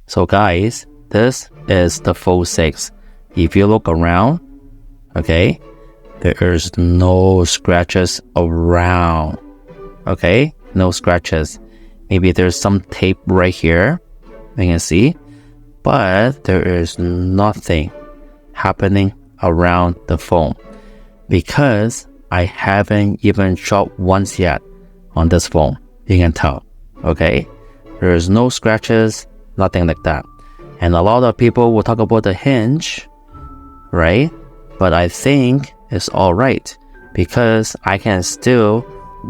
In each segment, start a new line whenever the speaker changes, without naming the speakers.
So guys, this is the Fold 6. If you look around, okay, there is no scratches around. Okay, no scratches. Maybe there's some tape right here, you can see, but there is nothing happening around the phone because I haven't even dropped once yet on this phone. You can tell, okay? There is no scratches, nothing like that. And a lot of people will talk about the hinge, right? But I think it's alright because I can still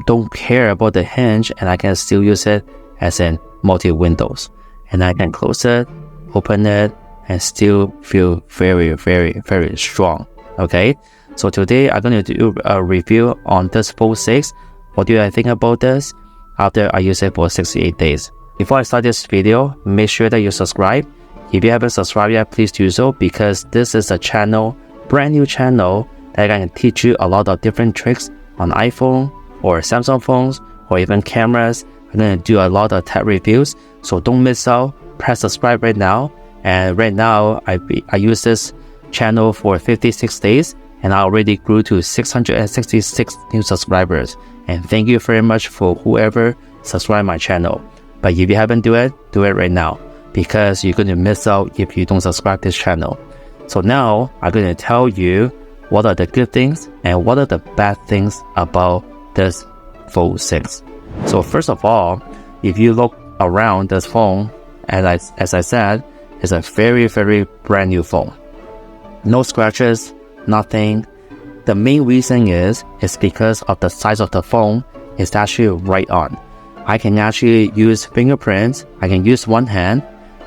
don't care about the hinge and I can still use it as in multi-windows. And I can close it, open it, and still feel very, very, very strong, okay? So today I'm going to do a review on this Fold 6. What do I think about this after I use it for 68 days? Before I start this video, make sure that you subscribe. If you haven't subscribed yet, please do so because this is a channel, brand new channel, that I can teach you a lot of different tricks on iPhone or Samsung phones or even cameras. I'm going to do a lot of tech reviews, so don't miss out. Press subscribe right now. And right now, I use this channel for 56 days and I already grew to 666 new subscribers. And thank you very much for whoever subscribed my channel. But if you haven't do it right now because you're going to miss out if you don't subscribe this channel. So now I'm going to tell you what are the good things and what are the bad things about this Fold 6. So first of all, if you look around this phone, as I said, it's a very, very brand new phone. No scratches, nothing. The main reason is because of the size of the phone. It's actually right on. I can actually use fingerprints. I can use one hand.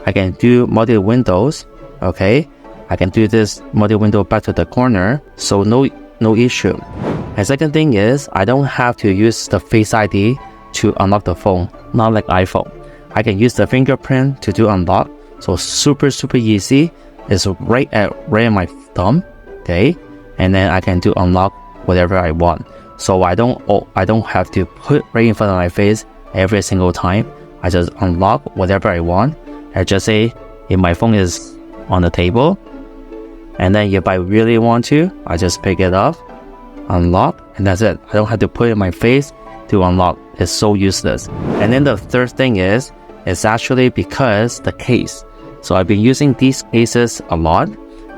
I can do multi-windows, okay? I can do this multi-window back to the corner, so no issue. And second thing is, I don't have to use the Face ID to unlock the phone, not like iPhone. I can use the fingerprint to do unlock, so super easy. It's right in my thumb, okay? And then I can do unlock whatever I want. So I don't have to put right in front of my face every single time. I just unlock whatever I want. I just say if my phone is on the table, and then if I really want to, I just pick it up, unlock, and that's it. I don't have to put it in my face to unlock. It's so useless. And then the third thing is, it's actually because the case. So I've been using these cases a lot,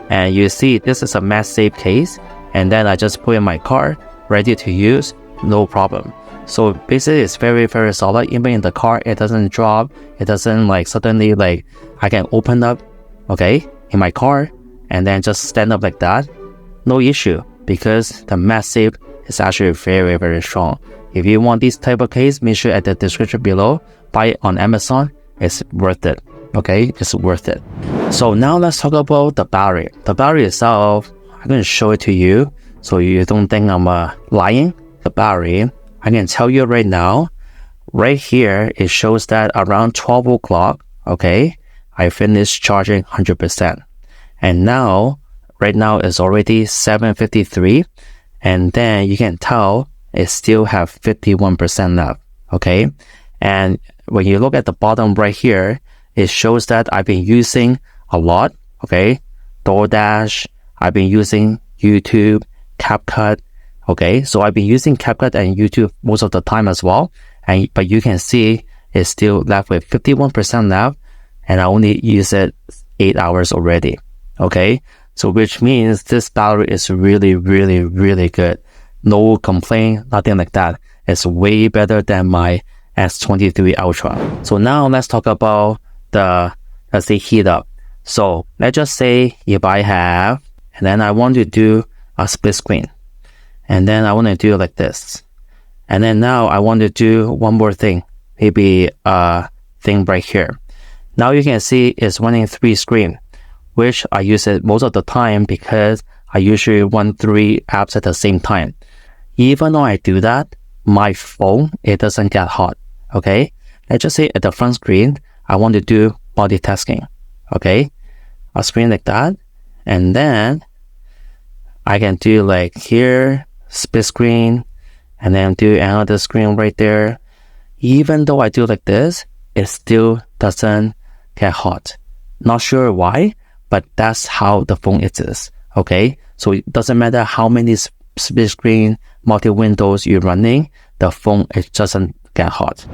and you see this is a MagSafe case, and then I just put in my car, ready to use, no problem. So basically it's very, very solid. Even in the car, it doesn't drop. It doesn't like suddenly like I can open up, okay, in my car and then just stand up like that. No issue because the MagSafe is actually very, very strong. If you want this type of case, make sure at the description below, buy it on Amazon. It's worth it, okay? It's worth it. So now let's talk about the battery. The battery itself, I'm going to show it to you so you don't think I'm lying. The battery, I can tell you right now, right here, it shows that around 12 o'clock, okay, I finished charging 100%. And now, right now, it's already 7:53. And then you can tell it still have 51% left, okay? And when you look at the bottom right here, it shows that I've been using a lot, okay? DoorDash, I've been using YouTube, CapCut, okay? So I've been using CapCut and YouTube most of the time as well. But you can see it's still left with 51% left, and I only use it 8 hours already, okay? So which means this battery is really, really, really good. No complaint, nothing like that. It's way better than my S23 Ultra. So now let's talk about let's say heat up. So let's just say if I have, and then I want to do a split screen. And then I want to do like this. And then now I want to do one more thing. Maybe a thing right here. Now you can see it's running 3 screens, which I use it most of the time because I usually run 3 apps at the same time. Even though I do that, my phone, it doesn't get hot, okay? Let's just say at the front screen, I want to do multitasking, okay? A screen like that, and then I can do like here, split screen, and then do another screen right there. Even though I do like this, it still doesn't get hot. Not sure why, but that's how the phone is. Okay, so it doesn't matter how many split screen, multi-windows you're running, the phone, it doesn't get hot.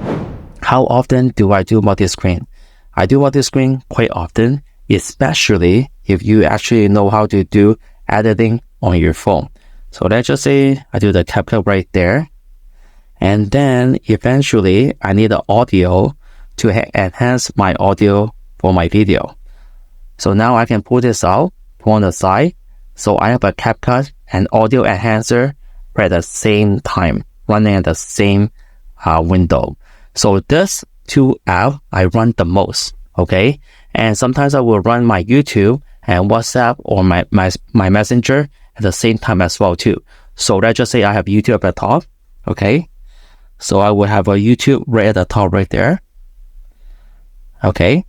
How often do I do multi-screen? I do multi-screen quite often, especially if you actually know how to do editing on your phone. So let's just say I do the CapCut right there. And then eventually I need the audio to enhance my audio for my video. So now I can pull this out, put on the side. So I have a CapCut and audio enhancer right at the same time, running at the same window. So this two apps I run the most, okay? And sometimes I will run my YouTube and WhatsApp or my Messenger at the same time as well too. So let's just say I have YouTube at the top, okay? So I will have a YouTube right at the top right there, okay?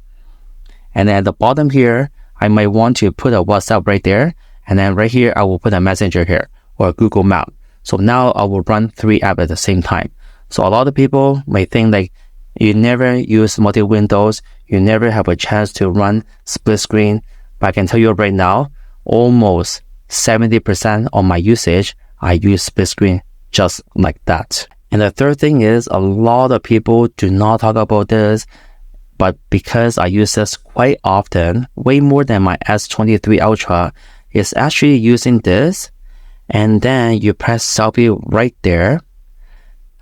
And then at the bottom here, I might want to put a WhatsApp right there. And then right here, I will put a Messenger here or a Google Map. So now I will run 3 apps at the same time. So a lot of people may think like you never use multi-windows, you never have a chance to run split screen. But I can tell you right now, almost 70% of my usage, I use split screen just like that. And the third thing is a lot of people do not talk about this, but because I use this quite often, way more than my S23 Ultra, is actually using this, and then you press selfie right there,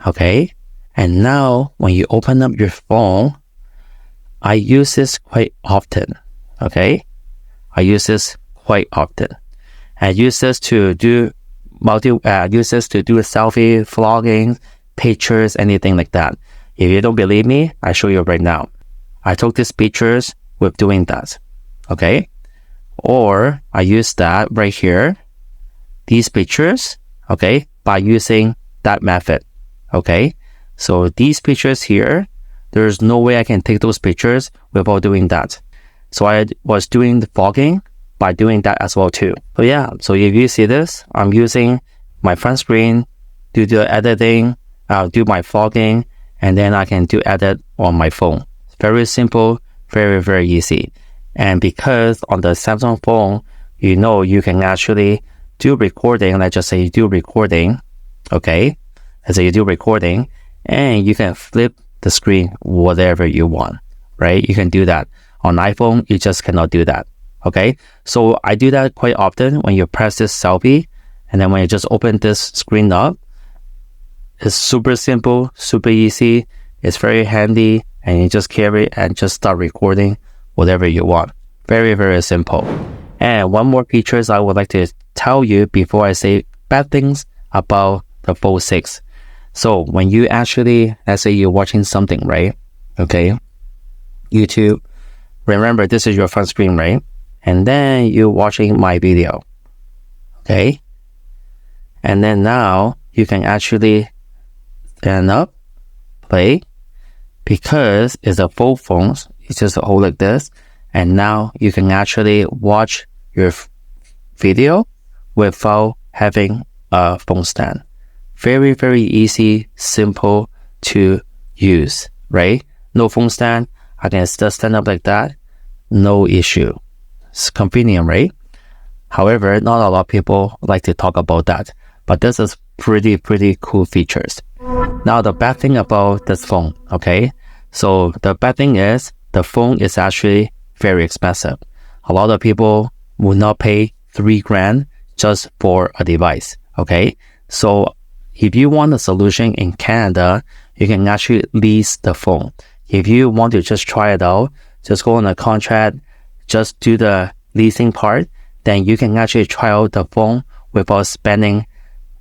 okay? And now when you open up your phone, I use this quite often, okay? I use this quite often. I use this to do use this to do selfie, vlogging, pictures, anything like that. If you don't believe me, I show you right now. I took these pictures with doing that, okay? Or I use that right here, these pictures, okay, by using that method, okay? So these pictures here, there's no way I can take those pictures without doing that. So I was doing the vlogging by doing that as well too. So yeah, so if you see this, I'm using my front screen to do the editing, do my vlogging, and then I can do edit on my phone. Very simple, very, very easy. And because on the Samsung phone, you know, you can actually do recording. Let's just say you do recording, okay? Let's say you do recording, and you can flip the screen whatever you want, right? You can do that. On iPhone, you just cannot do that, okay? So I do that quite often when you press this selfie, and then when you just open this screen up, it's super simple, super easy. It's very handy, and you just carry it and just start recording whatever you want. Very, very simple. And one more features I would like to tell you before I say bad things about the Fold 6. So when you actually, let's say you're watching something, right? Okay, YouTube. Remember, this is your front screen, right? And then you're watching my video, okay? And then now you can actually stand up, play, because it's a fold phone. You just hold like this, and now you can actually watch your video without having a phone stand. Very, very easy, simple to use, right? No phone stand. I can just stand up like that. No issue. It's convenient, right? However, not a lot of people like to talk about that, but this is pretty cool features. Now, the bad thing about this phone, okay? So the bad thing is the phone is actually very expensive. A lot of people will not pay $3,000 just for a device, okay? So if you want a solution in Canada, you can actually lease the phone. If you want to just try it out, just go on a contract, just do the leasing part, then you can actually try out the phone without spending,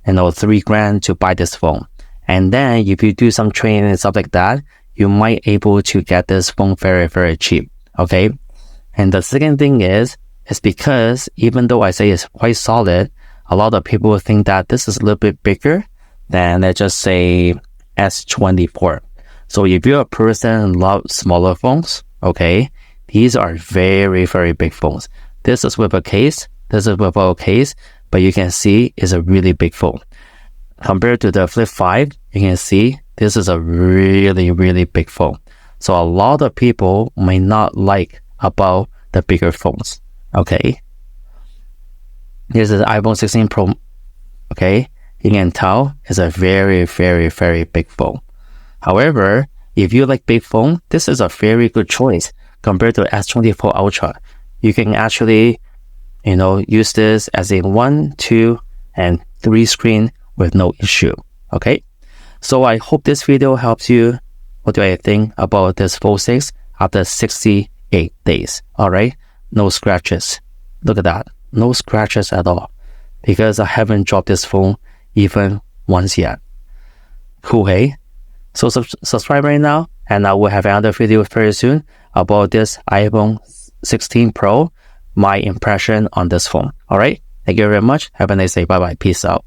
$3,000 to buy this phone. And then if you do some training and stuff like that, you might able to get this phone very, very cheap, okay? And the second thing is because even though I say it's quite solid, a lot of people think that this is a little bit bigger than, let's just say, S24. So if you're a person who loves smaller phones, okay, these are very, very big phones. This is with a case, this is without a case, but you can see it's a really big phone. Compared to the Flip 5, you can see this is a really, really big phone. So a lot of people may not like about the bigger phones. Okay. This is the iPhone 16 Pro. Okay. You can tell it's a very, very, very big phone. However, if you like big phone, this is a very good choice compared to S24 Ultra. You can actually, use this as a 1, 2, and 3 screen with no issue. Okay. So I hope this video helps you. What do I think about this Fold 6 after 68 days? All right. No scratches. Look at that. No scratches at all. Because I haven't dropped this phone even once yet. Cool, hey? So subscribe right now, and I will have another video very soon about this iPhone 16 Pro, my impression on this phone. All right. Thank you very much. Have a nice day. Bye-bye. Peace out.